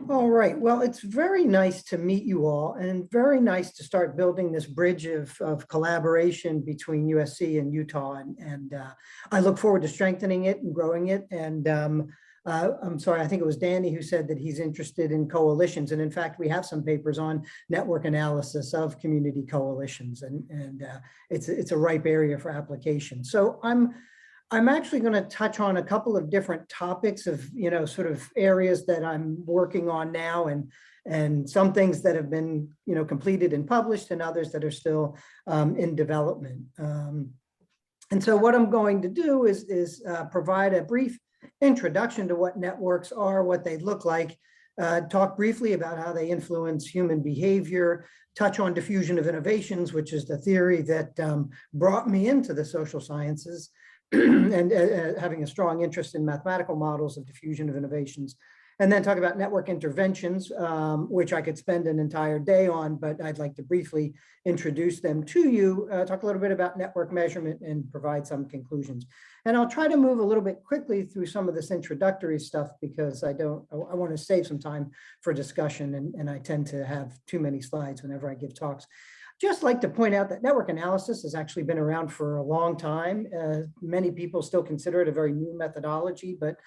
All right. Well, it's very nice to meet you all and very nice to start building this bridge of collaboration between USC and Utah. And I look forward to strengthening it and growing it. And I'm sorry, I think it was Danny who said that he's interested in coalitions. And in fact, we have some papers on network analysis of community coalitions, and it's a ripe area for application. So I'm actually going to touch on a couple of different topics of, sort of areas that I'm working on now, and some things that have been, completed and published, and others that are still in development. And so what I'm going to do is provide a brief introduction to what networks are, what they look like, talk briefly about how they influence human behavior, touch on diffusion of innovations, which is the theory that brought me into the social sciences, and having a strong interest in mathematical models of diffusion of innovations, and then talk about network interventions, which I could spend an entire day on, but I'd like to briefly introduce them to you, talk a little bit about network measurement, and provide some conclusions. And I'll try to move a little bit quickly through some of this introductory stuff because I want to save some time for discussion, and I tend to have too many slides whenever I give talks. Just like to point out that network analysis has actually been around for a long time. Many people still consider it a very new methodology, but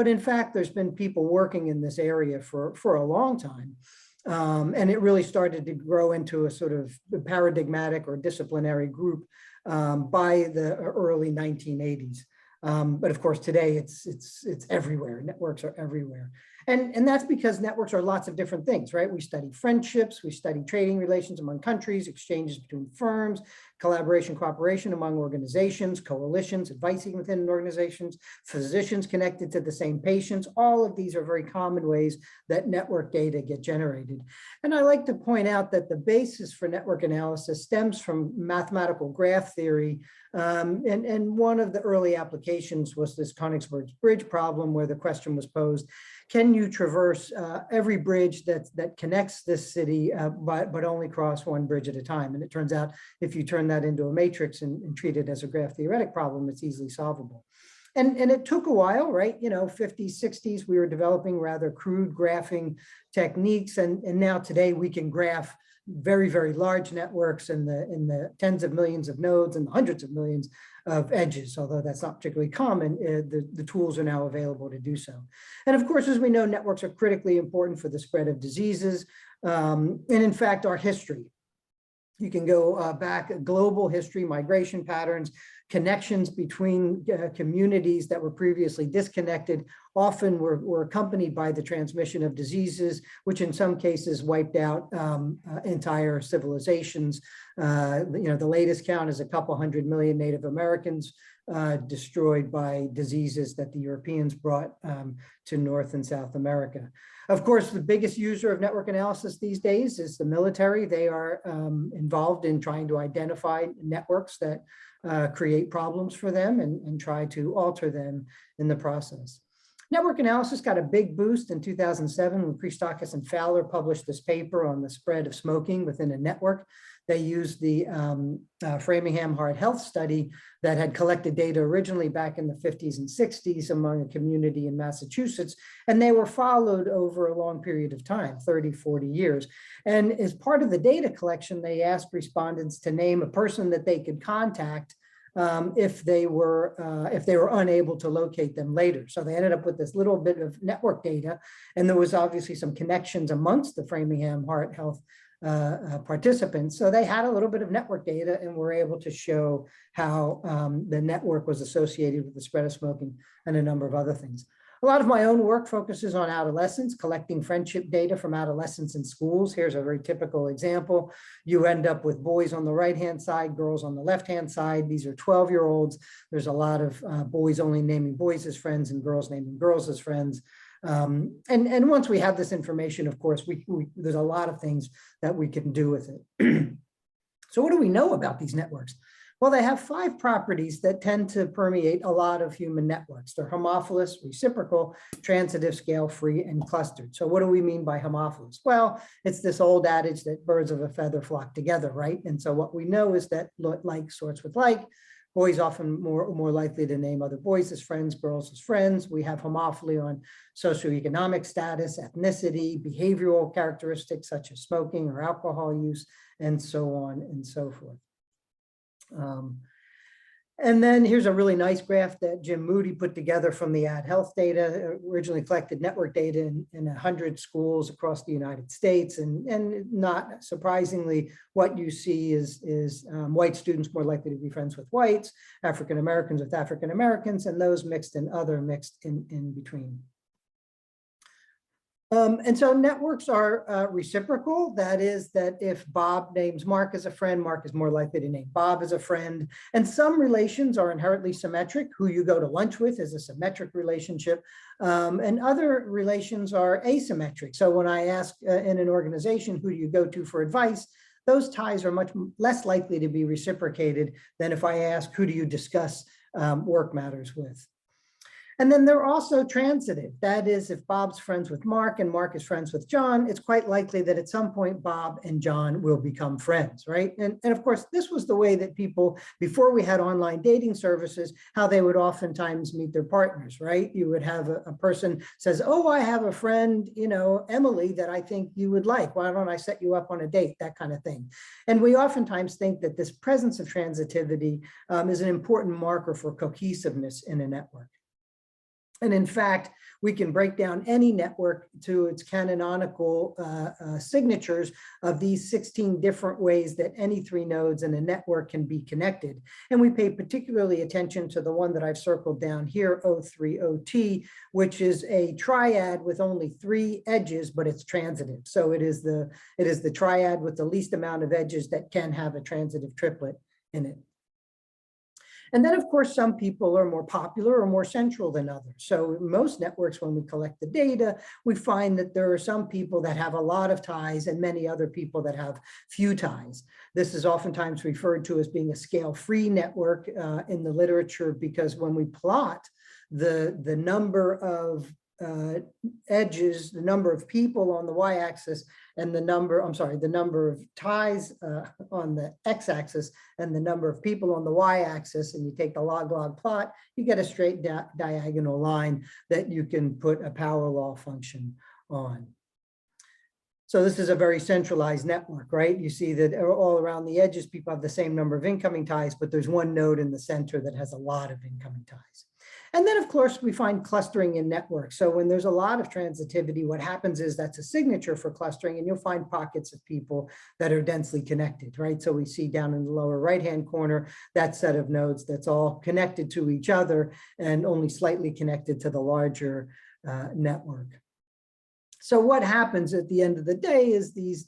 in fact, there's been people working in this area for a long time. And it really started to grow into a sort of paradigmatic or disciplinary group by the early 1980s. But of course, today it's everywhere. Networks are everywhere. And that's because networks are lots of different things, right? We study friendships, we study trading relations among countries, exchanges between firms, collaboration, cooperation among organizations, coalitions, advice within organizations, physicians connected to the same patients. All of these are very common ways that network data get generated. And I like to point out that the basis for network analysis stems from mathematical graph theory. And one of the early applications was this Königsberg's bridge problem, where the question was posed, can you traverse every bridge that connects this city, but only cross one bridge at a time? And it turns out if you turn that into a matrix and treat it as a graph theoretic problem, it's easily solvable. And it took a while, right? 50s, 60s, we were developing rather crude graphing techniques. And now today we can graph very, very large networks in the tens of millions of nodes and hundreds of millions of edges, although that's not particularly common. The tools are now available to do so. And of course, as we know, networks are critically important for the spread of diseases. And in fact, our history. You can go back, global history, migration patterns, connections between communities that were previously disconnected, often were accompanied by the transmission of diseases, which in some cases wiped out entire civilizations. The latest count is a couple 100 million Native Americans destroyed by diseases that the Europeans brought to North and South America. Of course, the biggest user of network analysis these days is the military. They are involved in trying to identify networks that create problems for them and try to alter them in the process. Network analysis got a big boost in 2007 when Christakis and Fowler published this paper on the spread of smoking within a network. They used the Framingham Heart Health Study that had collected data originally back in the 50s and 60s among a community in Massachusetts, and they were followed over a long period of time, 30, 40 years. And as part of the data collection, they asked respondents to name a person that they could contact if they were unable to locate them later. So they ended up with this little bit of network data, and there was obviously some connections amongst the Framingham Heart Health participants. So they had a little bit of network data and were able to show how the network was associated with the spread of smoking and a number of other things. A lot of my own work focuses on adolescents, collecting friendship data from adolescents in schools. Here's a very typical example. You end up with boys on the right-hand side, girls on the left-hand side. These are 12-year-olds. There's a lot of boys only naming boys as friends and girls naming girls as friends. And once we have this information, of course, there's a lot of things that we can do with it. So what do we know about these networks? Well, they have 5 properties that tend to permeate a lot of human networks. They're homophilous, reciprocal, transitive, scale-free, and clustered. So what do we mean by homophilous? Well, it's this old adage that birds of a feather flock together, right? And so what we know is that like sorts with like, Boys often more likely to name other boys as friends, girls as friends. We have homophily on socioeconomic status, ethnicity, behavioral characteristics such as smoking or alcohol use, and so on and so forth. And then here's a really nice graph that Jim Moody put together from the Ad Health data, originally collected network data in 100 schools across the United States. And not surprisingly, what you see is white students more likely to be friends with whites, African Americans with African Americans, and those mixed and other mixed in between. And so networks are reciprocal. That is, that if Bob names Mark as a friend, Mark is more likely to name Bob as a friend. And some relations are inherently symmetric. Who you go to lunch with is a symmetric relationship. And other relations are asymmetric. So when I ask in an organization, who do you go to for advice, those ties are much less likely to be reciprocated than if I ask, who do you discuss work matters with? And then they're also transitive. That is, if Bob's friends with Mark and Mark is friends with John, it's quite likely that at some point Bob and John will become friends, right? And of course, this was the way that people, before we had online dating services, how they would oftentimes meet their partners, right? You would have a person says, oh, I have a friend, you know, Emily, that I think you would like. Why don't I set you up on a date? That kind of thing. And we oftentimes think that this presence of transitivity is an important marker for cohesiveness in a network. And in fact, we can break down any network to its canonical signatures of these 16 different ways that any three nodes in a network can be connected. And we pay particularly attention to the one that I've circled down here, O3OT, which is a triad with only 3 edges, but it's transitive. So it is the triad with the least amount of edges that can have a transitive triplet in it. And then, of course, some people are more popular or more central than others. So most networks, when we collect the data, we find that there are some people that have a lot of ties and many other people that have few ties. This is oftentimes referred to as being a scale-free network in the literature, because when we plot the number of edges, the number of people on the y-axis, and the number of ties on the x-axis, and the number of people on the y-axis, and you take the log-log plot, you get a straight diagonal line that you can put a power law function on. So this is a very centralized network, right? You see that all around the edges, people have the same number of incoming ties, but there's one node in the center that has a lot of incoming ties. And then, of course, we find clustering in networks. So when there's a lot of transitivity, what happens is that's a signature for clustering, and you'll find pockets of people that are densely connected, right? So we see down in the lower right-hand corner, that set of nodes that's all connected to each other and only slightly connected to the larger network. So what happens at the end of the day is these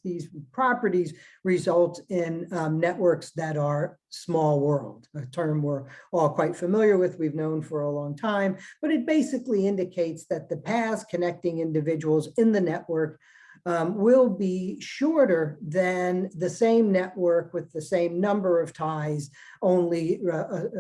properties result in networks that are small world, a term we're all quite familiar with, we've known for a long time, but it basically indicates that the paths connecting individuals in the network will be shorter than the same network with the same number of ties, only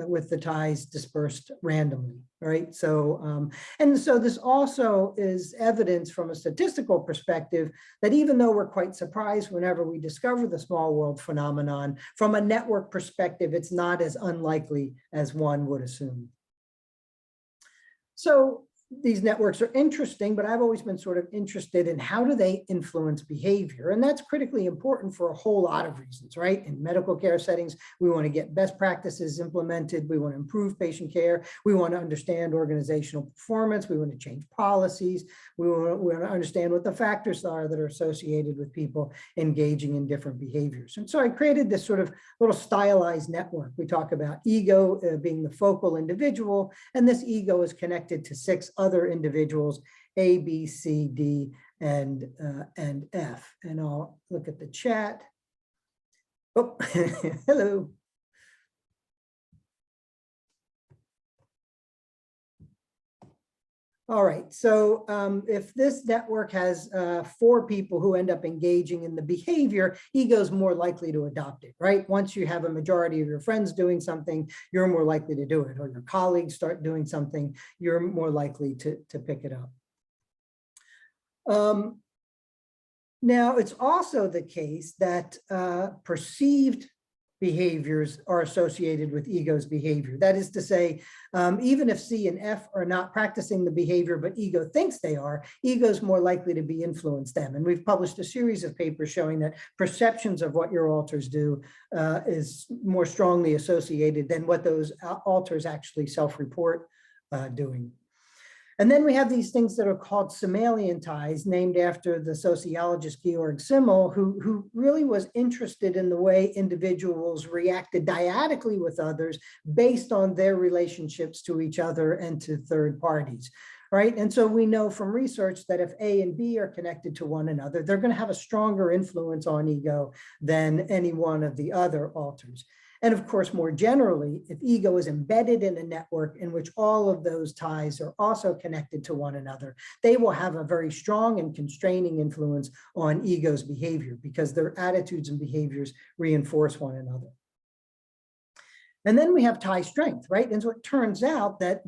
with the ties dispersed randomly, right? So, and so this also is evidence from a statistical perspective that even though we're quite surprised whenever we discover the small world phenomenon, from a network perspective, it's not as unlikely as one would assume. So, these networks are interesting, but I've always been sort of interested in how do they influence behavior? And that's critically important for a whole lot of reasons, right? In medical care settings, we want to get best practices implemented. We want to improve patient care. We want to understand organizational performance. We want to change policies. We want to understand what the factors are that are associated with people engaging in different behaviors. And so I created this sort of little stylized network. We talk about ego being the focal individual, and this ego is connected to 6 other individuals, A, B, C, D, and F. And I'll look at the chat. Oh, hello. All right, so if this network has 4 people who end up engaging in the behavior, ego is more likely to adopt it, right? Once you have a majority of your friends doing something, you're more likely to do it, or your colleagues start doing something, you're more likely to pick it up. Now, it's also the case that perceived behaviors are associated with ego's behavior. That is to say, even if C and F are not practicing the behavior, but ego thinks they are, ego is more likely to be influenced them. And we've published a series of papers showing that perceptions of what your alters do is more strongly associated than what those alters actually self-report doing. And then we have these things that are called Simmelian ties, named after the sociologist Georg Simmel, who really was interested in the way individuals reacted dyadically with others based on their relationships to each other and to third parties, right? And so we know from research that if A and B are connected to one another, they're going to have a stronger influence on ego than any one of the other alters. And of course, more generally, if ego is embedded in a network in which all of those ties are also connected to one another, they will have a very strong and constraining influence on ego's behavior because their attitudes and behaviors reinforce one another. And then we have tie strength, right? And so it turns out that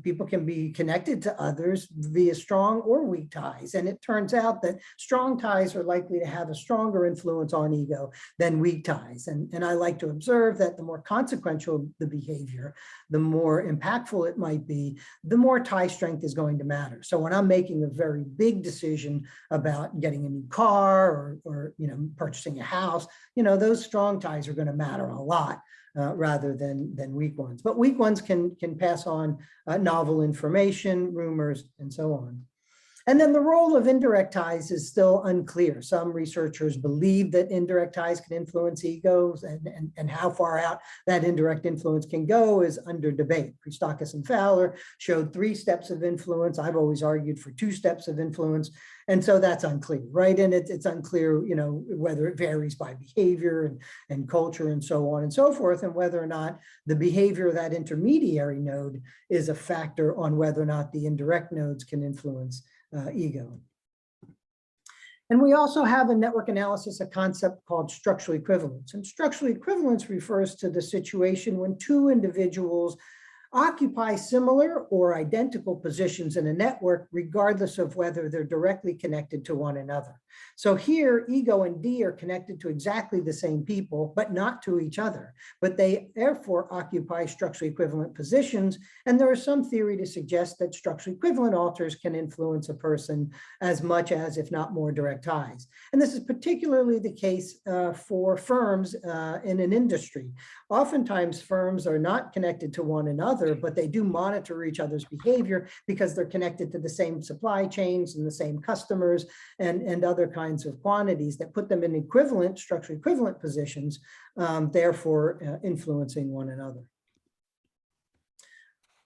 people can be connected to others via strong or weak ties. And it turns out that strong ties are likely to have a stronger influence on ego than weak ties. And I like to observe that the more consequential the behavior, the more impactful it might be, the more tie strength is going to matter. So when I'm making a very big decision about getting a new car or purchasing a house, those strong ties are going to matter a lot. Rather than weak ones. But weak ones can pass on novel information, rumors, and so on. And then the role of indirect ties is still unclear. Some researchers believe that indirect ties can influence egos, and how far out that indirect influence can go is under debate. Christakis and Fowler showed 3 steps of influence. I've always argued for 2 steps of influence. And so that's unclear, right? And it's unclear, whether it varies by behavior and culture and so on and so forth, and whether or not the behavior of that intermediary node is a factor on whether or not the indirect nodes can influence ego. And we also have a network analysis, a concept called structural equivalence. And structural equivalence refers to the situation when 2 individuals occupy similar or identical positions in a network, regardless of whether they're directly connected to one another. So here, ego and D are connected to exactly the same people, but not to each other. But they therefore occupy structurally equivalent positions. And there is some theory to suggest that structurally equivalent alters can influence a person as much as, if not more, direct ties. And this is particularly the case for firms in an industry. Oftentimes, firms are not connected to one another, but they do monitor each other's behavior because they're connected to the same supply chains and the same customers and other kinds of quantities that put them in equivalent, structurally equivalent positions, therefore influencing one another.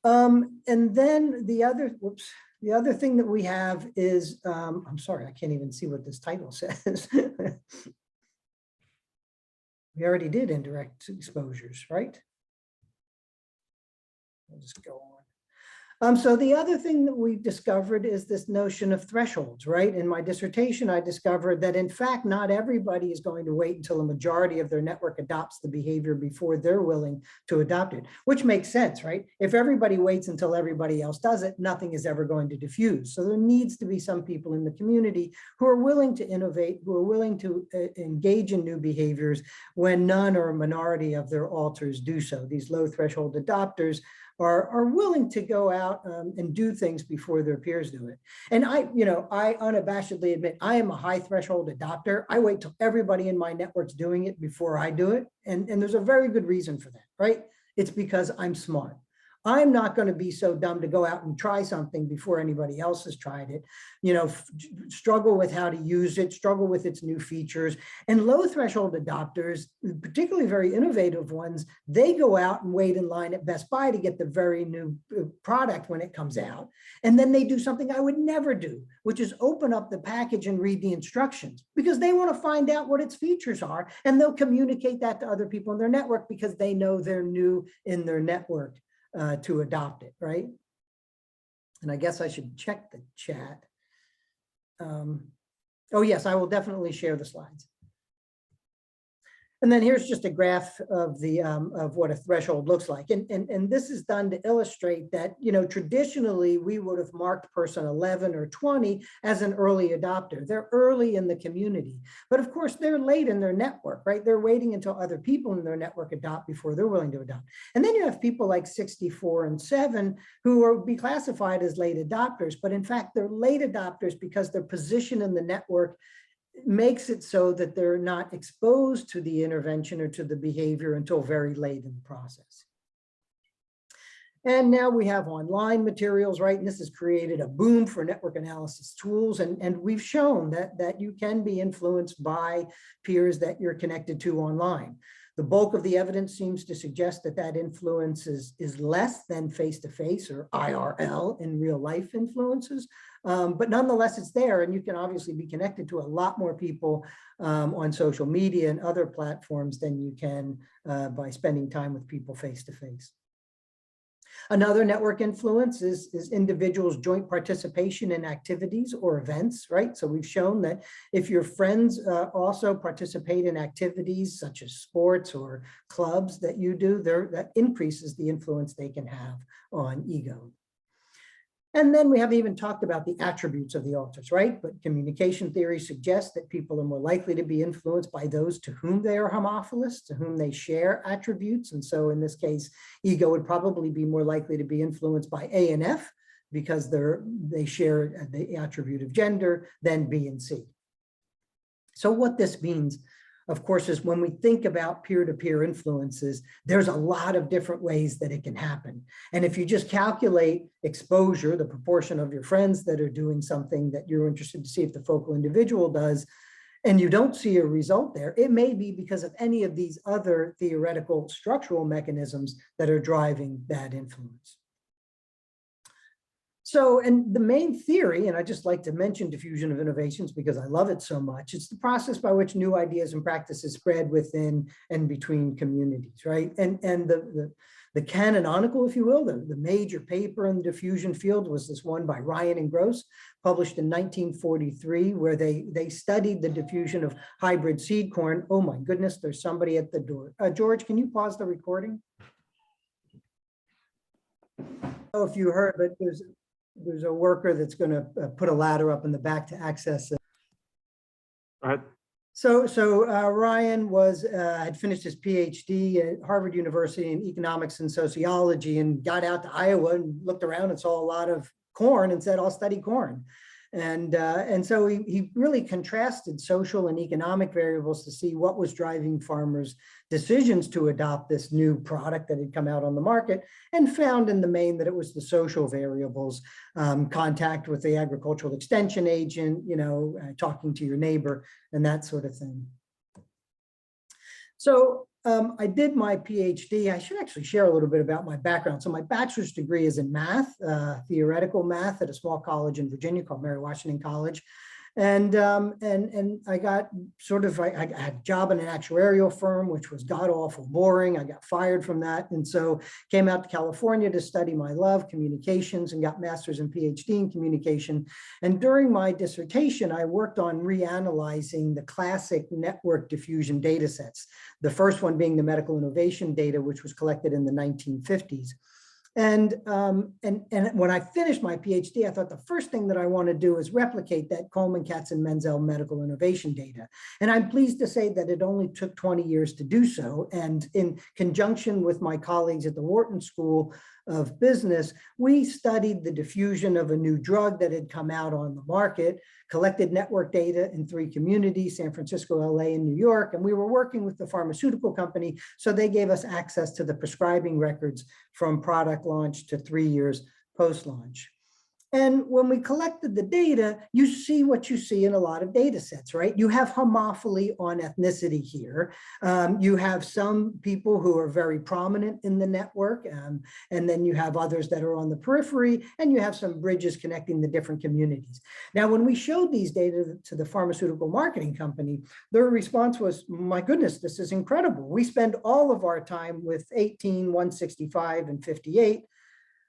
And then the other thing that we have is, I'm sorry, I can't even see what this title says. We already did indirect exposures, right? I'll just go on. So the other thing that we discovered is this notion of thresholds, right? In my dissertation, I discovered that in fact, not everybody is going to wait until a majority of their network adopts the behavior before they're willing to adopt it, which makes sense, right? If everybody waits until everybody else does it, nothing is ever going to diffuse. So there needs to be some people in the community who are willing to innovate, who are willing to engage in new behaviors when none or a minority of their alters do so. These low threshold adopters are willing to go out and do things before their peers do it. And I unabashedly admit, I am a high threshold adopter. I wait till everybody in my network's doing it before I do it. And there's a very good reason for that, right? It's because I'm smart. I'm not going to be so dumb to go out and try something before anybody else has tried it, struggle with how to use it, struggle with its new features. And low threshold adopters, particularly very innovative ones, they go out and wait in line at Best Buy to get the very new product when it comes out. And then they do something I would never do, which is open up the package and read the instructions, because they want to find out what its features are. And they'll communicate that to other people in their network because they know they're new in their network to adopt it, right? And I guess I should check the chat. Oh yes, I will definitely share the slides. And then here's just a graph of the of what a threshold looks like. And this is done to illustrate that, traditionally we would have marked person 11 or 20 as an early adopter. They're early in the community, but of course they're late in their network, right? They're waiting until other people in their network adopt before they're willing to adopt. And then you have people like 64 and 7 who would be classified as late adopters, but in fact they're late adopters because their position in the network makes it so that they're not exposed to the intervention or to the behavior until very late in the process. And now we have online materials, right? And this has created a boom for network analysis tools. And we've shown that you can be influenced by peers that you're connected to online. The bulk of the evidence seems to suggest that influence is less than face-to-face or IRL in real life influences. But nonetheless, it's there, and you can obviously be connected to a lot more people on social media and other platforms than you can by spending time with people face-to-face. Another network influence is individuals' joint participation in activities or events, right? So we've shown that if your friends also participate in activities such as sports or clubs that you do, that increases the influence they can have on ego. And then we haven't even talked about the attributes of the alters, right? But communication theory suggests that people are more likely to be influenced by those to whom they are homophilous, to whom they share attributes. And so in this case, ego would probably be more likely to be influenced by A and F because they share the attribute of gender than B and C. So what this means, of course, is when we think about peer-to-peer influences, there's a lot of different ways that it can happen. And if you just calculate exposure, the proportion of your friends that are doing something that you're interested to see if the focal individual does, and you don't see a result there, it may be because of any of these other theoretical structural mechanisms that are driving that influence. So, and the main theory, and I just like to mention diffusion of innovations because I love it so much, it's the process by which new ideas and practices spread within and between communities, right? And the canonical, if you will, the major paper in the diffusion field was this one by Ryan and Gross, published in 1943, where they studied the diffusion of hybrid seed corn. Oh my goodness, there's somebody at the door. George, can you pause the recording? I don't know if you heard, but there's a worker that's going to put a ladder up in the back to access it. All right. So Ryan had finished his Ph.D. at Harvard University in economics and sociology and got out to Iowa and looked around and saw a lot of corn and said, I'll study corn. And so he really contrasted social and economic variables to see what was driving farmers' decisions to adopt this new product that had come out on the market, and found in the main that it was the social variables, contact with the agricultural extension agent, talking to your neighbor and that sort of thing. So I did my PhD. I should actually share a little bit about my background. So my bachelor's degree is in math, theoretical math at a small college in Virginia called Mary Washington College. And I got I had a job in an actuarial firm, which was god awful boring. I got fired from that. And so came out to California to study my love, communications, and got master's and PhD in communication. And during my dissertation, I worked on reanalyzing the classic network diffusion data sets. The first one being the medical innovation data, which was collected in the 1950s. And when I finished my PhD, I thought the first thing that I want to do is replicate that Coleman, Katz, and Menzel medical innovation data. And I'm pleased to say that it only took 20 years to do so. And in conjunction with my colleagues at the Wharton School of Business, we studied the diffusion of a new drug that had come out on the market, collected network data in 3 communities, San Francisco, LA, and New York. And we were working with the pharmaceutical company, so they gave us access to the prescribing records from product launch to 3 years post-launch. And when we collected the data, you see what you see in a lot of data sets, right? You have homophily on ethnicity here. You have some people who are very prominent in the network, and then you have others that are on the periphery, and you have some bridges connecting the different communities. Now, when we showed these data to the pharmaceutical marketing company, their response was, my goodness, this is incredible. We spend all of our time with 18, 165, and 58.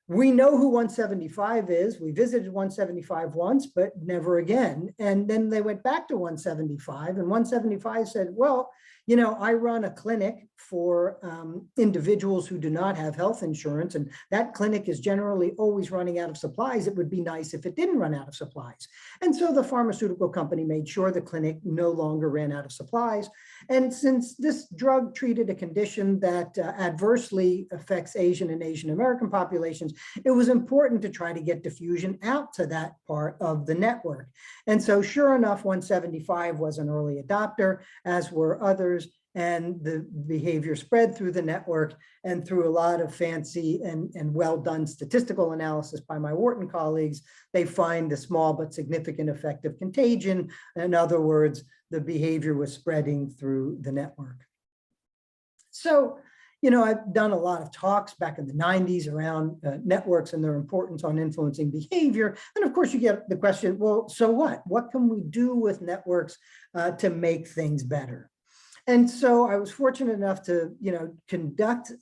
We know who 175 is. We visited 175 once, but never again. And then they went back to 175, and 175 said, well, I run a clinic for individuals who do not have health insurance, and that clinic is generally always running out of supplies. It would be nice if it didn't run out of supplies. And so the pharmaceutical company made sure the clinic no longer ran out of supplies. And since this drug treated a condition that adversely affects Asian and Asian American populations, it was important to try to get diffusion out to that part of the network. And so sure enough, 175 was an early adopter, as were others, and the behavior spread through the network, and through a lot of fancy and well done statistical analysis by my Wharton colleagues, they find a small but significant effect of contagion. In other words, the behavior was spreading through the network. So, I've done a lot of talks back in the 90s around networks and their importance on influencing behavior. And of course, you get the question, well, so what? What can we do with networks to make things better? And so I was fortunate enough to, conduct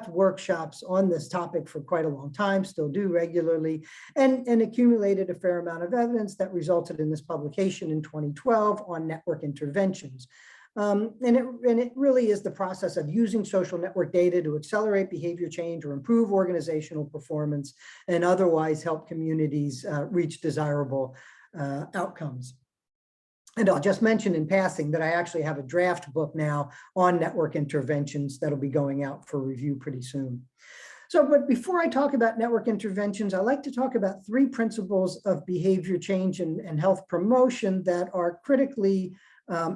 workshops on this topic for quite a long time, still do regularly, and accumulated a fair amount of evidence that resulted in this publication in 2012 on network interventions. And it really is the process of using social network data to accelerate behavior change or improve organizational performance and otherwise help communities reach desirable outcomes. And I'll just mention in passing that I actually have a draft book now on network interventions that'll be going out for review pretty soon. But before I talk about network interventions, I like to talk about 3 principles of behavior change and health promotion that are critically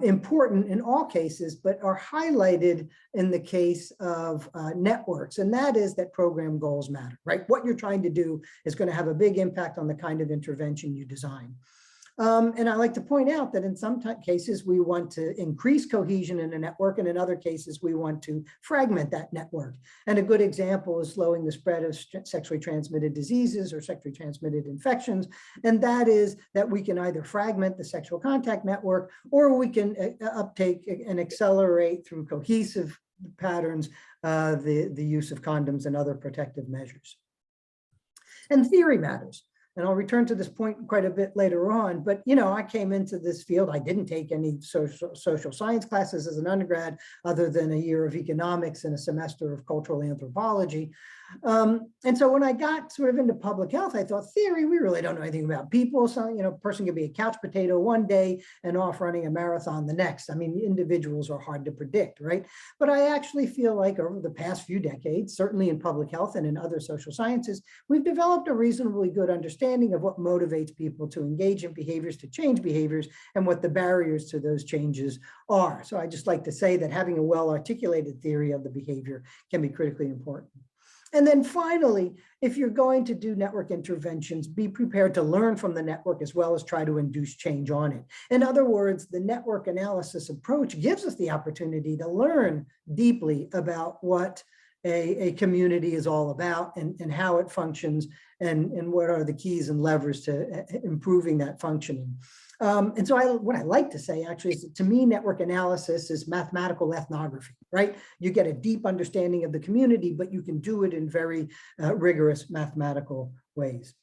important in all cases, but are highlighted in the case of networks. And that is that program goals matter, right? What you're trying to do is going to have a big impact on the kind of intervention you design. And I like to point out that in some cases, we want to increase cohesion in a network, and in other cases, we want to fragment that network. And a good example is slowing the spread of sexually transmitted diseases or sexually transmitted infections. And that is that we can either fragment the sexual contact network, or we can uptake and accelerate through cohesive patterns the use of condoms and other protective measures. And theory matters. And I'll return to this point quite a bit later on, but I came into this field. I didn't take any social science classes as an undergrad, other than a year of economics and a semester of cultural anthropology. And so when I got sort of into public health, I thought, theory, we really don't know anything about people. So, a person can be a couch potato one day and off running a marathon the next. I mean, individuals are hard to predict, right? But I actually feel like over the past few decades, certainly in public health and in other social sciences, we've developed a reasonably good understanding of what motivates people to engage in behaviors, to change behaviors, and what the barriers to those changes are. So I just like to say that having a well-articulated theory of the behavior can be critically important. And then finally, if you're going to do network interventions, be prepared to learn from the network as well as try to induce change on it. In other words, the network analysis approach gives us the opportunity to learn deeply about what a community is all about and how it functions and what are the keys and levers to improving that functioning. And so what I like to say actually is that, to me, network analysis is mathematical ethnography, right? You get a deep understanding of the community, but you can do it in very rigorous mathematical ways.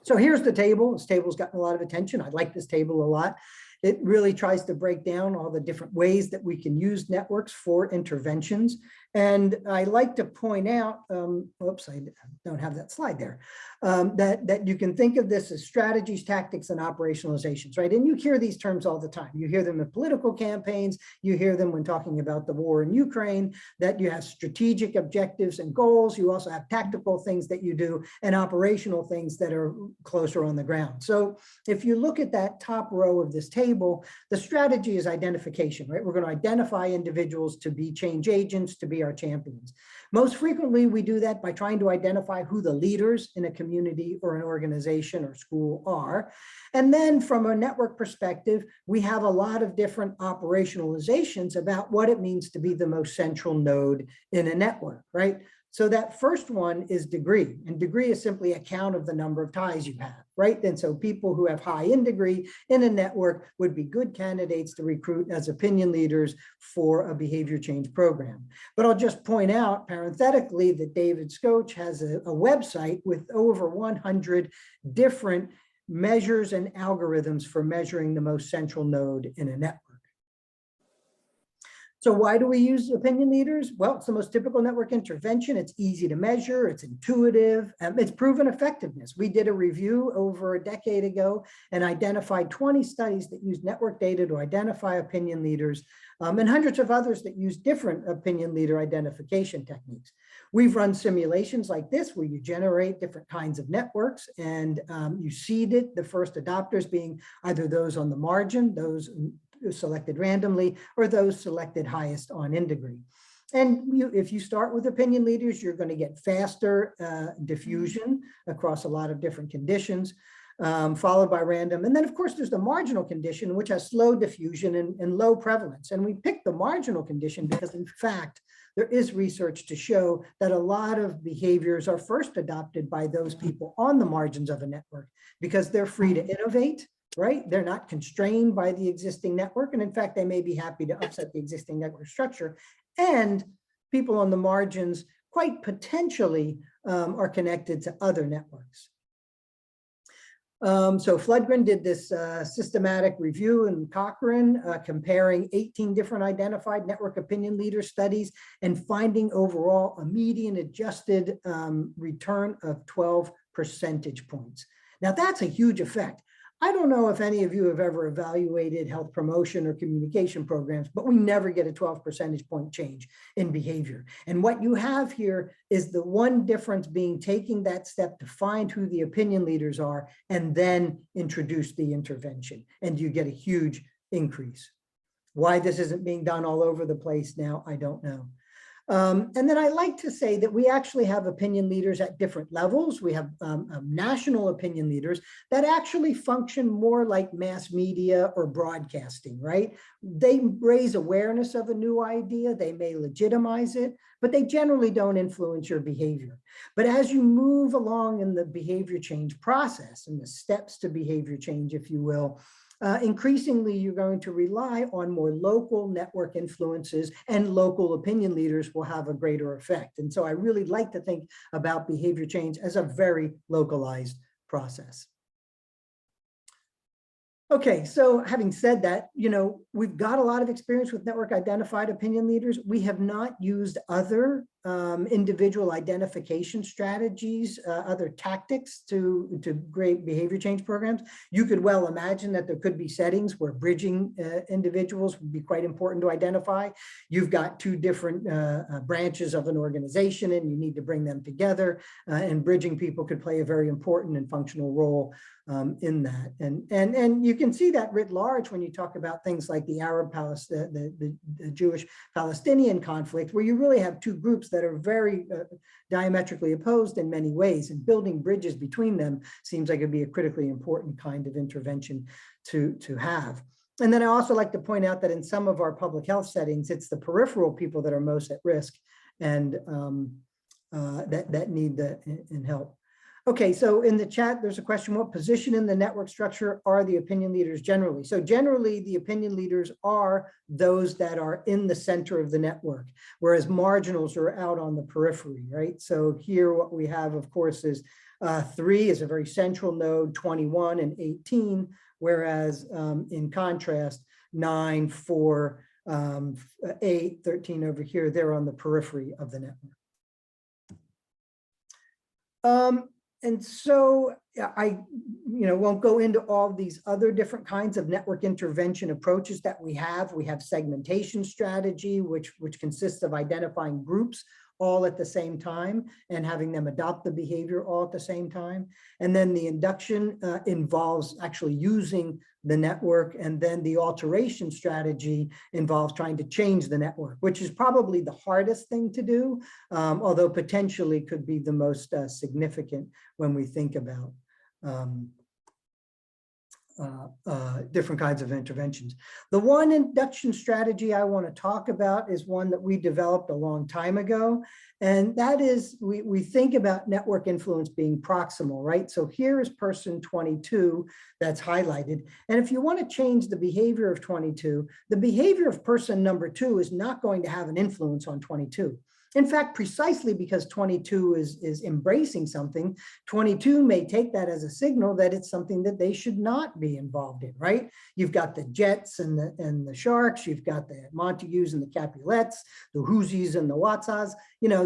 So here's the table. This table's gotten a lot of attention. I like this table a lot. It really tries to break down all the different ways that we can use networks for interventions. And I like to point out, oops, I don't have that slide there, that you can think of this as strategies, tactics, and operationalizations, right? And you hear these terms all the time. You hear them in political campaigns. You hear them when talking about the war in Ukraine, that you have strategic objectives and goals. You also have tactical things that you do and operational things that are closer on the ground. So if you look at that top row of this table, the strategy is identification, right? We're going to identify individuals to be change agents, to be our champions. Most frequently, we do that by trying to identify who the leaders in a community or an organization or school are. And then from a network perspective, we have a lot of different operationalizations about what it means to be the most central node in a network, right? So that first one is degree, and degree is simply a count of the number of ties you have, right? And so people who have high in degree in a network would be good candidates to recruit as opinion leaders for a behavior change program. But I'll just point out parenthetically that David Scotch has a website with over 100 different measures and algorithms for measuring the most central node in a network. So why do we use opinion leaders? Well, it's the most typical network intervention. It's easy to measure. It's intuitive. It's proven effectiveness. We did a review over a decade ago and identified 20 studies that use network data to identify opinion leaders, and hundreds of others that use different opinion leader identification techniques. We've run simulations like this where you generate different kinds of networks and you seed it, the first adopters being either those on the margin, those selected randomly, or those selected highest on in degree. And if you start with opinion leaders, you're going to get faster diffusion across a lot of different conditions, followed by random. And then, of course, there's the marginal condition, which has slow diffusion and low prevalence. And we picked the marginal condition because, in fact, there is research to show that a lot of behaviors are first adopted by those people on the margins of a network because they're free to innovate, right? They're not constrained by the existing network. And in fact, they may be happy to upset the existing network structure. And people on the margins quite potentially are connected to other networks. So Floodgren did this systematic review in Cochrane, comparing 18 different identified network opinion leader studies and finding overall a median adjusted return of 12 percentage points. Now that's a huge effect. I don't know if any of you have ever evaluated health promotion or communication programs, but we never get a 12 percentage point change in behavior. And what you have here is the one difference being taking that step to find who the opinion leaders are and then introduce the intervention. And you get a huge increase. Why this isn't being done all over the place now, I don't know. And then I like to say that we actually have opinion leaders at different levels. We have national opinion leaders that actually function more like mass media or broadcasting, right? They raise awareness of a new idea. They may legitimize it, but they generally don't influence your behavior. But as you move along in the behavior change process and the steps to behavior change, if you will, increasingly, you're going to rely on more local network influences, and local opinion leaders will have a greater effect. And so I really like to think about behavior change as a very localized process. Okay, so having said that, we've got a lot of experience with network identified opinion leaders. We have not used other individual identification strategies, other tactics to create behavior change programs. You could well imagine that there could be settings where bridging individuals would be quite important to identify. You've got two different branches of an organization and you need to bring them together, and bridging people could play a very important and functional role in that. And you can see that writ large when you talk about things like the the Jewish-Palestinian conflict, where you really have two groups that are very diametrically opposed in many ways, and building bridges between them seems like it'd be a critically important kind of intervention to have. And then I also like to point out that in some of our public health settings, it's the peripheral people that are most at risk and that need the help. Okay, so in the chat, there's a question, what position in the network structure are the opinion leaders generally? So generally, the opinion leaders are those that are in the center of the network, whereas marginals are out on the periphery, right? So here what we have, of course, is 3 is a very central node, 21 and 18, whereas in contrast, 9, 4, 8, 13 over here, they're on the periphery of the network. And so I won't go into all these other different kinds of network intervention approaches that we have. We have segmentation strategy, which consists of identifying groups all at the same time and having them adopt the behavior all at the same time. And then the induction involves actually using the network, and then the alteration strategy involves trying to change the network, which is probably the hardest thing to do, although potentially could be the most significant when we think about different kinds of interventions. The one induction strategy I want to talk about is one that we developed a long time ago. And that is, we think about network influence being proximal, right? So here is person 22 that's highlighted. And if you want to change the behavior of 22, the behavior of person number 2 is not going to have an influence on 22. In fact, precisely because 22 is embracing something, 22 may take that as a signal that it's something that they should not be involved in, right? You've got the Jets and the Sharks, you've got the Montagues and the Capulets, the Whoosies and the Watsas,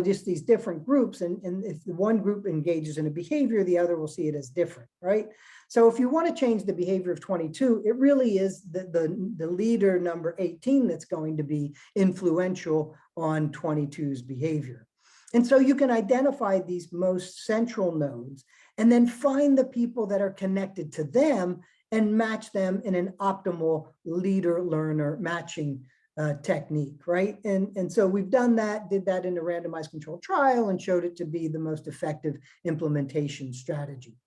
just these different groups. And if the one group engages in a behavior, the other will see it as different, right? So if you want to change the behavior of 22, it really is the leader number 18 that's going to be influential on 22's behavior. And so you can identify these most central nodes and then find the people that are connected to them and match them in an optimal leader-learner matching technique, right? And so we've done that, did that in a randomized controlled trial and showed it to be the most effective implementation strategy.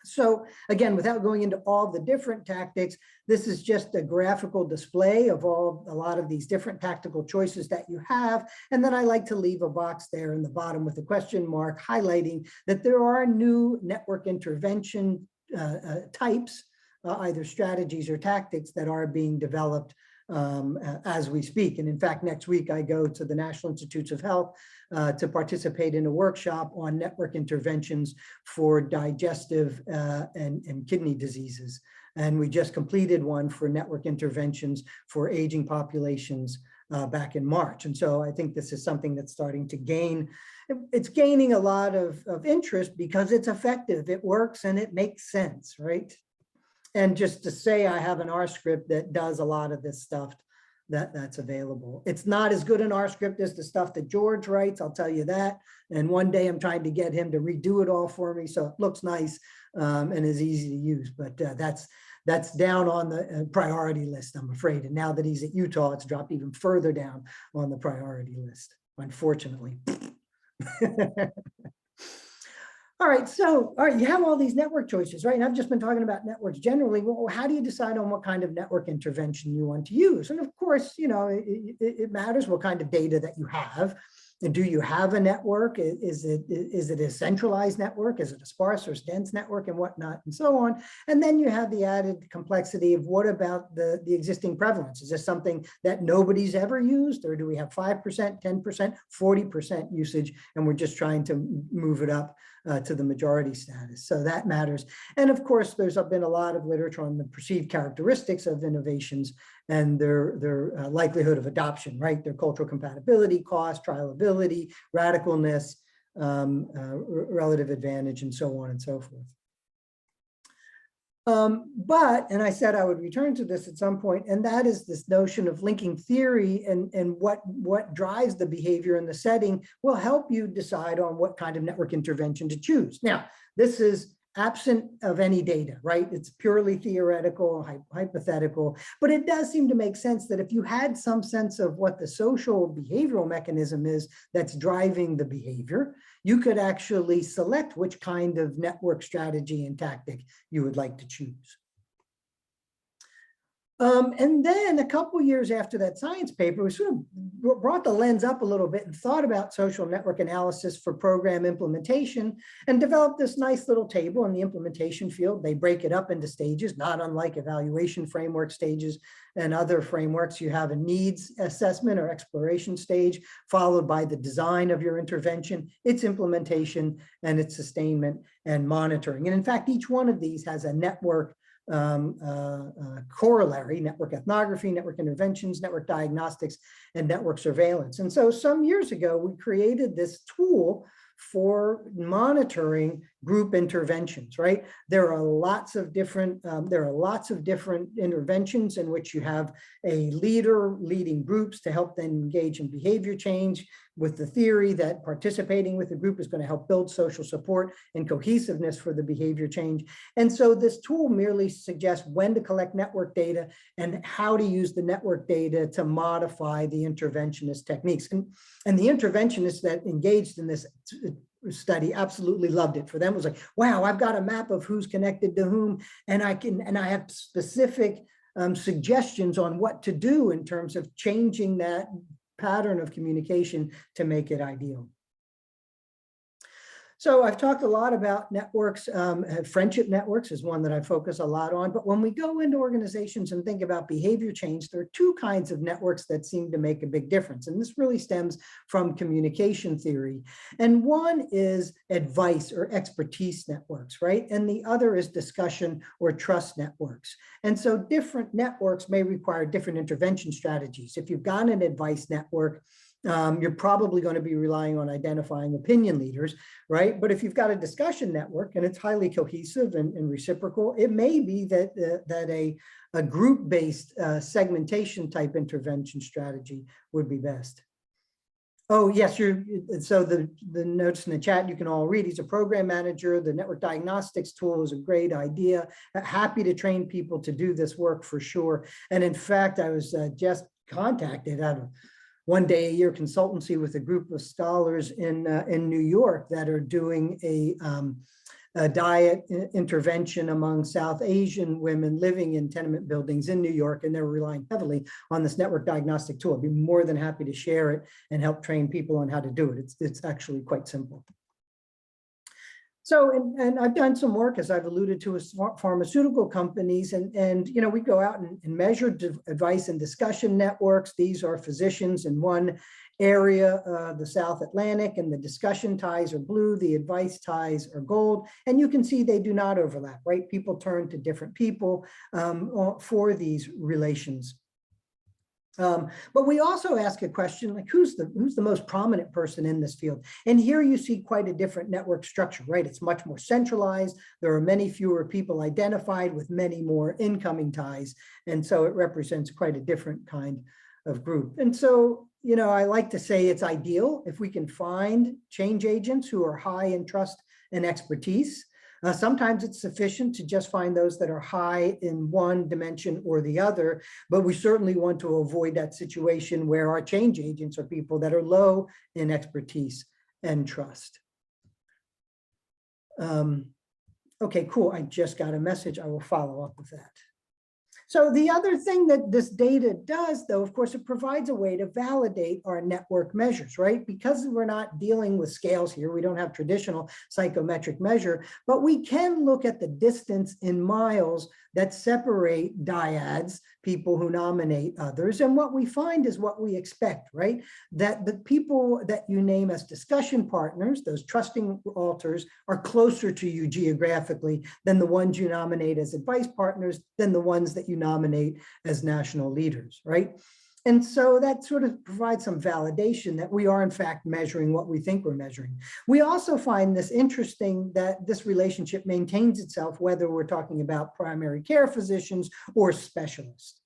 So again, without going into all the different tactics, this is just a graphical display of a lot of these different tactical choices that you have. And then I like to leave a box there in the bottom with a question mark highlighting that there are new network intervention types, either strategies or tactics that are being developed as we speak. And in fact, next week I go to the National Institutes of Health to participate in a workshop on network interventions for digestive and kidney diseases. And we just completed one for network interventions for aging populations back in March. And so I think this is something that's starting to it's gaining a lot of interest because it's effective, it works, and it makes sense, right? And just to say, I have an R script that does a lot of this stuff that's available. It's not as good an R script as the stuff that George writes, I'll tell you that. And one day I'm trying to get him to redo it all for me so it looks nice and is easy to use. But that's down on the priority list, I'm afraid. And now that he's at Utah, it's dropped even further down on the priority list, unfortunately. All right, you have all these network choices, right? And I've just been talking about networks generally. Well, how do you decide on what kind of network intervention you want to use? And of course, it matters what kind of data that you have. And do you have a network? Is it a centralized network? Is it a sparse or dense network and whatnot and so on? And then you have the added complexity of what about the existing prevalence? Is this something that nobody's ever used? Or do we have 5%, 10%, 40% usage? And we're just trying to move it up to the majority status. So that matters. And of course, there's been a lot of literature on the perceived characteristics of innovations and their likelihood of adoption, right? Their cultural compatibility, cost, trialability, radicalness, relative advantage, and so on and so forth. And I said I would return to this at some point, and that is this notion of linking theory and what drives the behavior in the setting will help you decide on what kind of network intervention to choose. Now, this is absent of any data, right? It's purely theoretical, hypothetical, but it does seem to make sense that if you had some sense of what the social behavioral mechanism is that's driving the behavior, you could actually select which kind of network strategy and tactic you would like to choose. And then a couple years after that science paper, we sort of brought the lens up a little bit and thought about social network analysis for program implementation and developed this nice little table in the implementation field. They break it up into stages, not unlike evaluation framework stages and other frameworks. You have a needs assessment or exploration stage, followed by the design of your intervention, its implementation, and its sustainment and monitoring. And in fact, each one of these has a network corollary: network ethnography, network interventions, network diagnostics, and network surveillance. And so some years ago, we created this tool for monitoring group interventions, right? There are lots of different interventions in which you have a leader leading groups to help them engage in behavior change, with the theory that participating with the group is going to help build social support and cohesiveness for the behavior change. And so this tool merely suggests when to collect network data and how to use the network data to modify the interventionist techniques. And the interventionists that engaged in this study absolutely loved it. For them, it was like, wow, I've got a map of who's connected to whom, and I have specific suggestions on what to do in terms of changing that pattern of communication to make it ideal. So I've talked a lot about networks. Friendship networks is one that I focus a lot on. But when we go into organizations and think about behavior change, there are two kinds of networks that seem to make a big difference. And this really stems from communication theory. And one is advice or expertise networks, right? And the other is discussion or trust networks. And so different networks may require different intervention strategies. If you've got an advice network, you're probably going to be relying on identifying opinion leaders, right? But if you've got a discussion network and it's highly cohesive and reciprocal, it may be that a group-based segmentation type intervention strategy would be best. Oh, yes, so the notes in the chat, you can all read. He's a program manager. The network diagnostics tool is a great idea. Happy to train people to do this work for sure. And in fact, I was just contacted out of one day a year consultancy with a group of scholars in New York that are doing a diet intervention among South Asian women living in tenement buildings in New York, and they're relying heavily on this network diagnostic tool. I'd be more than happy to share it and help train people on how to do it. It's actually quite simple. So, and I've done some work, as I've alluded to, with pharmaceutical companies, and you know, we go out and measure advice and discussion networks. These are physicians in one area, the South Atlantic, and the discussion ties are blue, the advice ties are gold, and you can see they do not overlap, right? People turn to different people for these relations. But we also ask a question like, who's the most prominent person in this field? And here you see quite a different network structure, right? It's much more centralized. There are many fewer people identified with many more incoming ties. And so it represents quite a different kind of group. And so, you know, I like to say it's ideal if we can find change agents who are high in trust and expertise. Sometimes it's sufficient to just find those that are high in one dimension or the other, but we certainly want to avoid that situation where our change agents are people that are low in expertise and trust. Okay, cool. I just got a message. I will follow up with that. So the other thing that this data does, though, of course, it provides a way to validate our network measures, right? Because we're not dealing with scales here, we don't have traditional psychometric measure, but we can look at the distance in miles that separate dyads, people who nominate others. And what we find is what we expect, right? That the people that you name as discussion partners, those trusting alters, are closer to you geographically than the ones you nominate as advice partners, than the ones that you nominate as national leaders, right? And so that sort of provides some validation that we are in fact measuring what we think we're measuring. We also find this interesting that this relationship maintains itself whether we're talking about primary care physicians or specialists.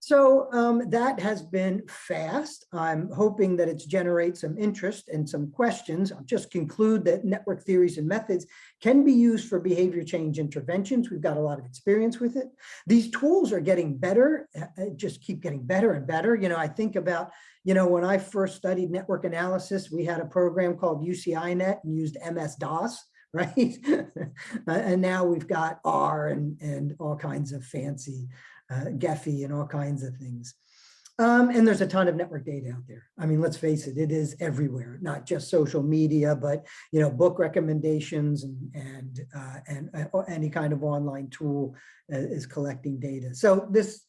So that has been fast. I'm hoping that it's generates some interest and some questions. I'll just conclude that network theories and methods can be used for behavior change interventions. We've got a lot of experience with it. These tools are getting better, just keep getting better and better. You know, I think about, you know, when I first studied network analysis, we had a program called UCINet and used MS-DOS. Right. And now we've got R and all kinds of fancy Gephi and all kinds of things. And there's a ton of network data out there. I mean, let's face it, it is everywhere, not just social media, but, you know, book recommendations and any kind of online tool is collecting data. So this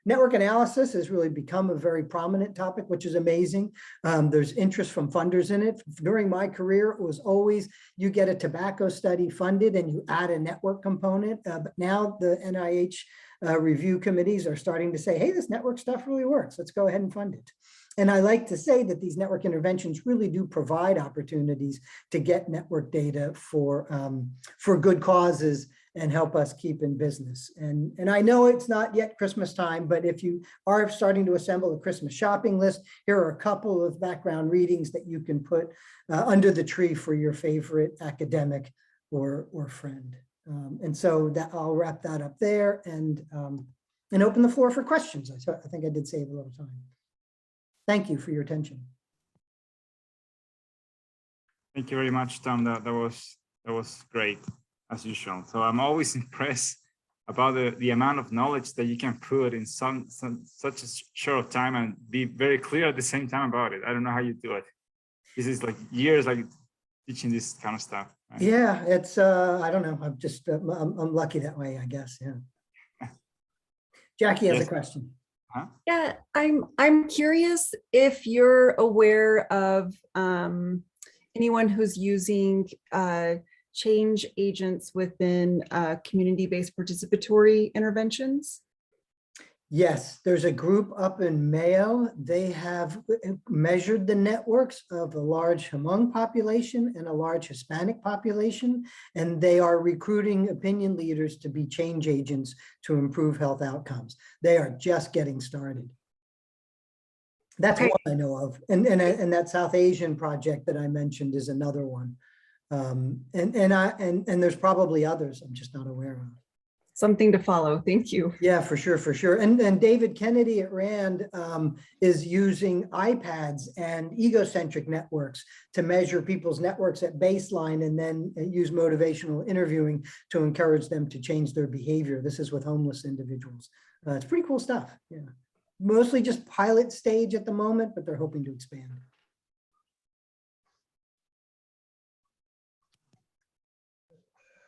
network analysis has really become a very prominent topic, which is amazing. There's interest from funders in it. During my career, it was always you get a tobacco study funded and you add a network component. But now the NIH review committees are starting to say, hey, this network stuff really works. Let's go ahead and fund it. And I like to say that these network interventions really do provide opportunities to get network data for good causes and help us keep in business. And I know it's not yet Christmas time, but if you are starting to assemble a Christmas shopping list, here are a couple of background readings that you can put under the tree for your favorite academic or friend. And so that I'll wrap that up there and open the floor for questions. I think I did save a little time. Thank you for your attention. Thank you very much, Tom. That was great, as usual. So I'm always impressed about the amount of knowledge that you can put in such a short time and be very clear at the same time about it. I don't know how you do it. This is like years, like teaching this kind of stuff. Right? Yeah, it's, I don't know. I'm just, I'm lucky that way, I guess. Yeah. Jackie has a Yes. question. Huh? Yeah, I'm curious if you're aware of anyone who's using change agents within community-based participatory interventions. Yes, there's a group up in Mayo. They have measured the networks of a large Hmong population and a large Hispanic population, and they are recruiting opinion leaders to be change agents to improve health outcomes. They are just getting started. That's one I know of. And that South Asian project that I mentioned is another one. And there's probably others I'm just not aware of. Something to follow. Thank you. Yeah, for sure, for sure. And David Kennedy at RAND is using iPads and egocentric networks to measure people's networks at baseline and then use motivational interviewing to encourage them to change their behavior. This is with homeless individuals. It's pretty cool stuff. Yeah, mostly just pilot stage at the moment, but they're hoping to expand.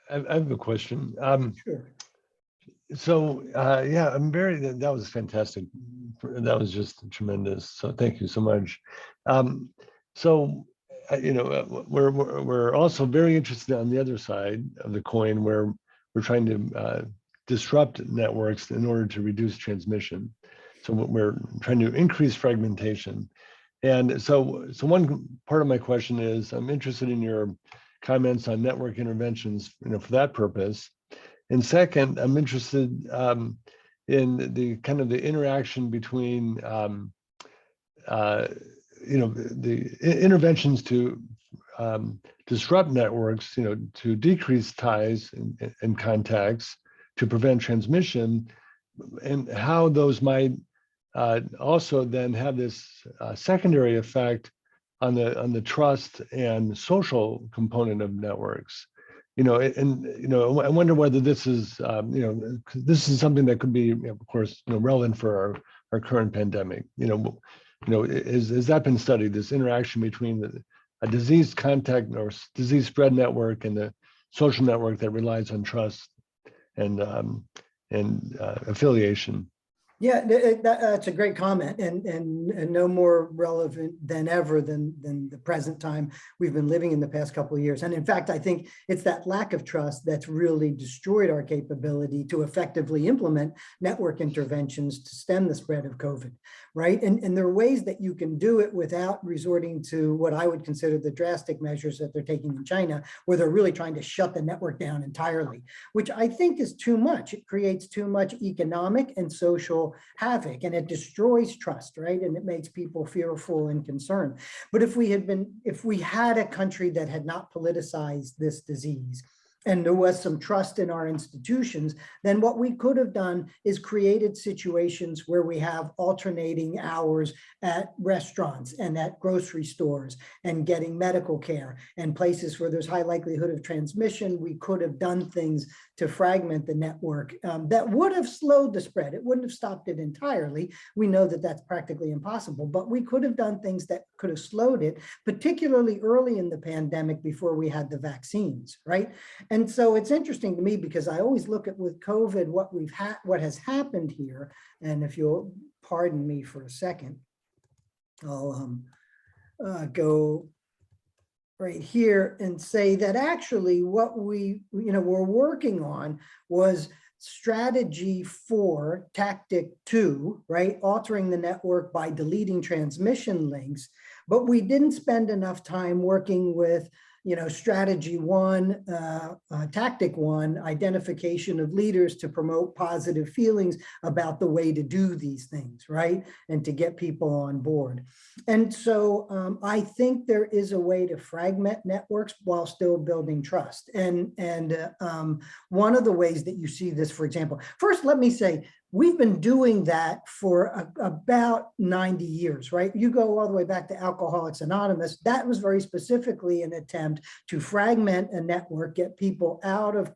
I have a question. Sure. So yeah, that was fantastic. That was just tremendous. So thank you so much. You know, we're also very interested on the other side of the coin where we're trying to disrupt networks in order to reduce transmission. So we're trying to increase fragmentation. And so one part of my question is, I'm interested in your comments on network interventions, you know, for that purpose. And second, I'm interested in the kind of the interaction between, you know, the interventions to disrupt networks, you know, to decrease ties and contacts, to prevent transmission, and how those might also then have this secondary effect on the trust and social component of networks. You know, and you know, I wonder whether this is, you know, this is something that could be, you know, of course, you know, relevant for our current pandemic. You know, has that been studied? This interaction between a disease contact or disease spread network and the social network that relies on trust and affiliation. Yeah, that's a great comment, and no more relevant than ever than the present time we've been living in the past couple of years. And in fact, I think it's that lack of trust that's really destroyed our capability to effectively implement network interventions to stem the spread of COVID, right? And there are ways that you can do it without resorting to what I would consider the drastic measures that they're taking in China, where they're really trying to shut the network down entirely, which I think is too much. It creates too much economic and social havoc, and it destroys trust, right? And it makes people fearful and concerned. But if we had a country that had not politicized this disease, and there was some trust in our institutions, then what we could have done is created situations where we have alternating hours at restaurants and at grocery stores and getting medical care and places where there's high likelihood of transmission. We could have done things to fragment the network that would have slowed the spread. It wouldn't have stopped it entirely. We know that that's practically impossible, but we could have done things that could have slowed it, particularly early in the pandemic before we had the vaccines, right? And so it's interesting to me because I always look at with COVID, what has happened here. And if you'll pardon me for a second, I'll go right here and say that actually what we were working on was strategy 4, tactic 2, right? Altering the network by deleting transmission links, but we didn't spend enough time working with strategy 1, tactic 1, identification of leaders to promote positive feelings about the way to do these things, right? And to get people on board. And so I think there is a way to fragment networks while still building trust. And one of the ways that you see this, for example, first, let me say, we've been doing that for about 90 years, right? You go all the way back to Alcoholics Anonymous. That was very specifically an attempt to fragment a network, get people out of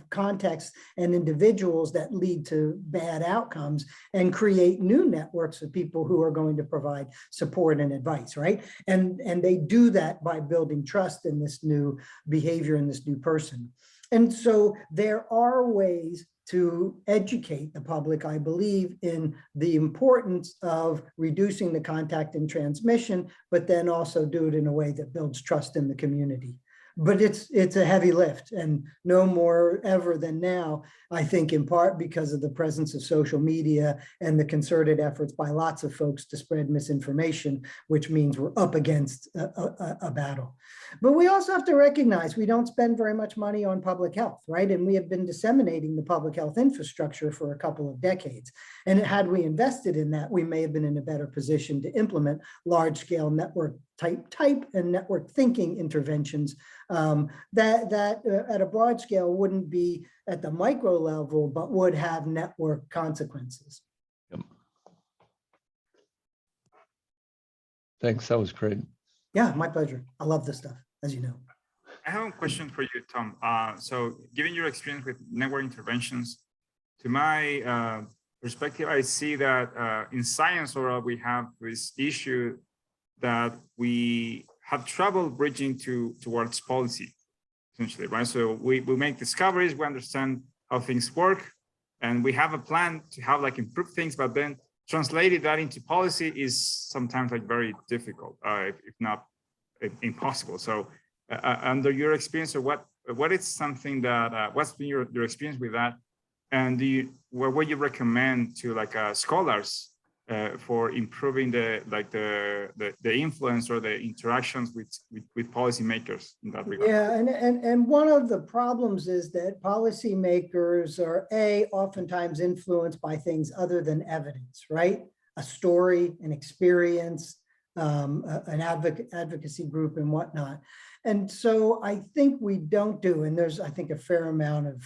contexts and individuals that lead to bad outcomes and create new networks of people who are going to provide support and advice, right? And they do that by building trust in this new behavior in this new person. And so there are ways to educate the public, I believe, in the importance of reducing the contact and transmission, but then also do it in a way that builds trust in the community. But it's a heavy lift, and no more ever than now, I think, in part because of the presence of social media and the concerted efforts by lots of folks to spread misinformation, which means we're up against a battle. But we also have to recognize we don't spend very much money on public health, right? And we have been disseminating the public health infrastructure for a couple of decades. And had we invested in that, we may have been in a better position to implement large-scale network type and network thinking interventions that at a broad scale wouldn't be at the micro level, but would have network consequences. Yep. Thanks, that was great. Yeah, my pleasure. I love this stuff, as you know. I have a question for you, Tom. So given your experience with network interventions, to my perspective, I see that in science overall, we have this issue that we have trouble bridging towards policy, essentially, right? So we make discoveries, we understand how things work, and we have a plan to have like improve things, but then translating that into policy is sometimes like very difficult, if not impossible. So under your experience, or what is something that, what's been your experience with that? And what would you recommend to like scholars for improving the influence or the interactions with policymakers in that regard? Yeah, and one of the problems is that policymakers are oftentimes influenced by things other than evidence, right? A story, an experience, an advocacy group and whatnot. And so I think we don't do, and there's, I think, a fair amount of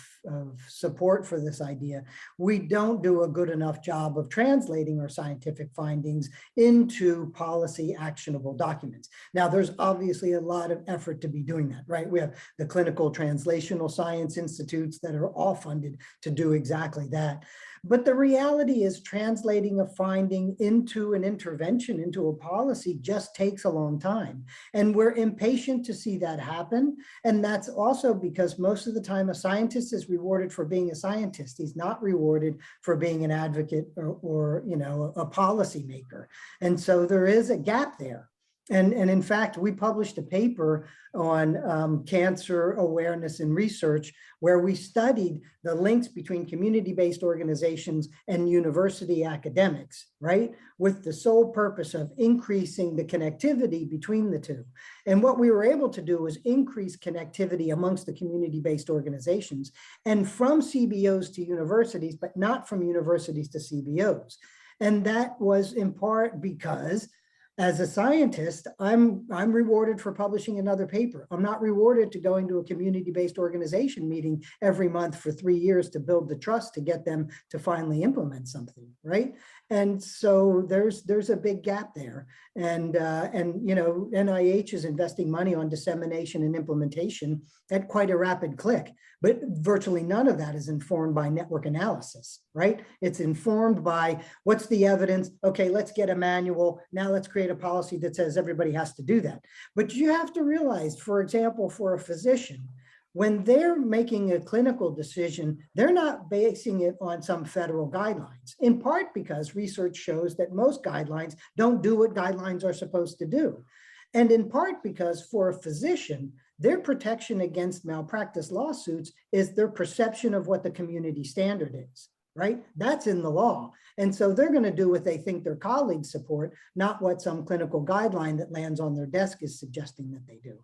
support for this idea. We don't do a good enough job of translating our scientific findings into policy actionable documents. Now, there's obviously a lot of effort to be doing that, right? We have the clinical translational science institutes that are all funded to do exactly that. But the reality is translating a finding into an intervention, into a policy, just takes a long time. And we're impatient to see that happen. And that's also because most of the time a scientist is rewarded for being a scientist. He's not rewarded for being an advocate or you know, a policymaker. And so there is a gap there. And in fact, we published a paper on cancer awareness and research where we studied the links between community-based organizations and university academics, right? With the sole purpose of increasing the connectivity between the two. And what we were able to do was increase connectivity amongst the community-based organizations and from CBOs to universities, but not from universities to CBOs. And that was in part because as a scientist, I'm rewarded for publishing another paper. I'm not rewarded to going to a community-based organization meeting every month for 3 years to build the trust to get them to finally implement something, right? And so there's a big gap there. And you know, NIH is investing money on dissemination and implementation at quite a rapid click, but virtually none of that is informed by network analysis, right? It's informed by what's the evidence? Okay, let's get a manual. Now let's create a policy that says everybody has to do that. But you have to realize, for example, for a physician, when they're making a clinical decision, they're not basing it on some federal guidelines, in part because research shows that most guidelines don't do what guidelines are supposed to do. And in part because for a physician, their protection against malpractice lawsuits is their perception of what the community standard is, right? That's in the law. And so they're going to do what they think their colleagues support, not what some clinical guideline that lands on their desk is suggesting that they do.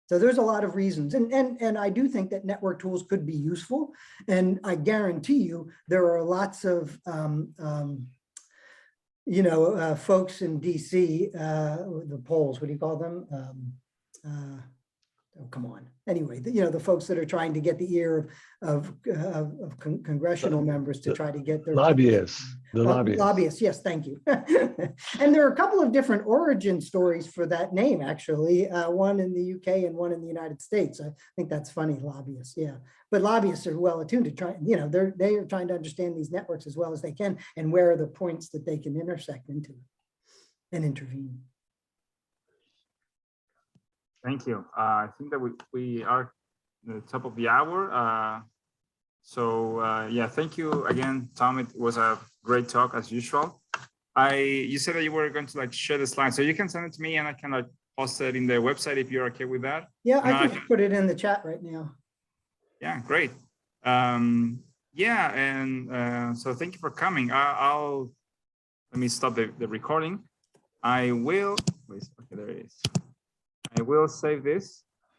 So there's a lot of reasons. And I do think that network tools could be useful. And I guarantee you, there are lots of, you know, folks in DC, the polls, what do you call them? Oh, come on. Anyway, the folks that are trying to get the ear of congressional members to try to get their Lobbyists, the lobbyists. Lobbyists, yes, thank you. And there are a couple of different origin stories for that name, actually. One in the UK and one in the United States. I think that's funny, lobbyists, yeah. But lobbyists are well attuned to try, they are trying to understand these networks as well as they can, and where are the points that they can intersect into and intervene. Thank you. I think that we are at the top of the hour. Yeah, thank you again, Tom. It was a great talk as usual. You said that you were going to share the slides, so you can send it to me and I can post it in the website if you're okay with that. Yeah, I can put it in the chat right now. Yeah, great. Yeah, and so thank you for coming. Let me stop the recording. I will, okay, there it is. I will save this.